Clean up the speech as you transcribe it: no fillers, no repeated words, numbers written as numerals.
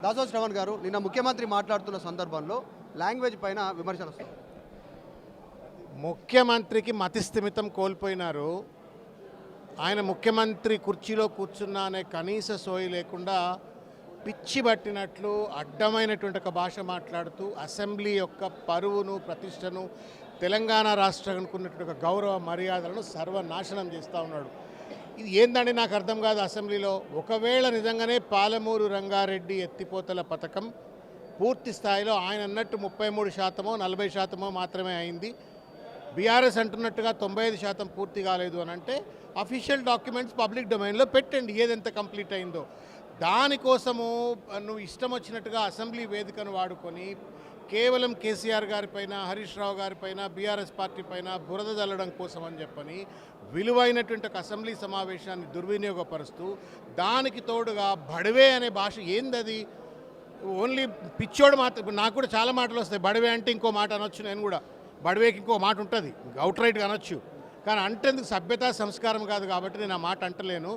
దాసో శ్రవణ్ గారు నిన్న ముఖ్యమంత్రి మాట్లాడుతున్న సందర్భంలో లాంగ్వేజ్ పైన విమర్శలు వస్తాయి. ముఖ్యమంత్రికి మతిస్థిమితం కోల్పోయినారు. ఆయన ముఖ్యమంత్రి కుర్చీలో కూర్చున్నా అనే కనీస సోయి లేకుండా పిచ్చి పట్టినట్లు అడ్డమైనటువంటి ఒక భాష మాట్లాడుతూ అసెంబ్లీ యొక్క పరువును ప్రతిష్టను తెలంగాణ రాష్ట్రానికి ఉన్నటువంటి ఒక గౌరవ మర్యాదలను సర్వనాశనం చేస్తూ ఉన్నాడు. ఇది ఏందండి నాకు అర్థం కాదు. అసెంబ్లీలో ఒకవేళ నిజంగానే పాలమూరు రంగారెడ్డి ఎత్తిపోతల పథకం పూర్తి స్థాయిలో ఆయన అన్నట్టు 33% 40% మాత్రమే అయింది, బీఆర్ఎస్ అంటున్నట్టుగా 95% పూర్తి కాలేదు అని అంటే అఫీషియల్ డాక్యుమెంట్స్ పబ్లిక్ డొమైన్లో పెట్టండి ఏదెంత కంప్లీట్ అయిందో. దానికోసము నువ్వు ఇష్టం వచ్చినట్టుగా అసెంబ్లీ వేదికను వాడుకొని కేవలం కేసీఆర్ గారిపైన హరీష్ రావు గారిపైన బీఆర్ఎస్ పార్టీ పైన బురద జల్లడం కోసం అని చెప్పని విలువైనటువంటి ఒక అసెంబ్లీ సమావేశాన్ని దుర్వినియోగపరుస్తూ దానికి తోడుగా బడవే అనే భాష ఏందది? ఓన్లీ పిచ్చోడు మాత్రం. నాకు కూడా చాలా మాటలు వస్తాయి. బడవే అంటే ఇంకో మాట అనొచ్చు, నేను కూడా బడవేకి ఇంకో మాట ఉంటుంది, అవుట్ రైట్గా అనొచ్చు. కానీ అంటేందుకు సభ్యత సంస్కారం కాదు కాబట్టి నేను ఆ మాట అంటలేను.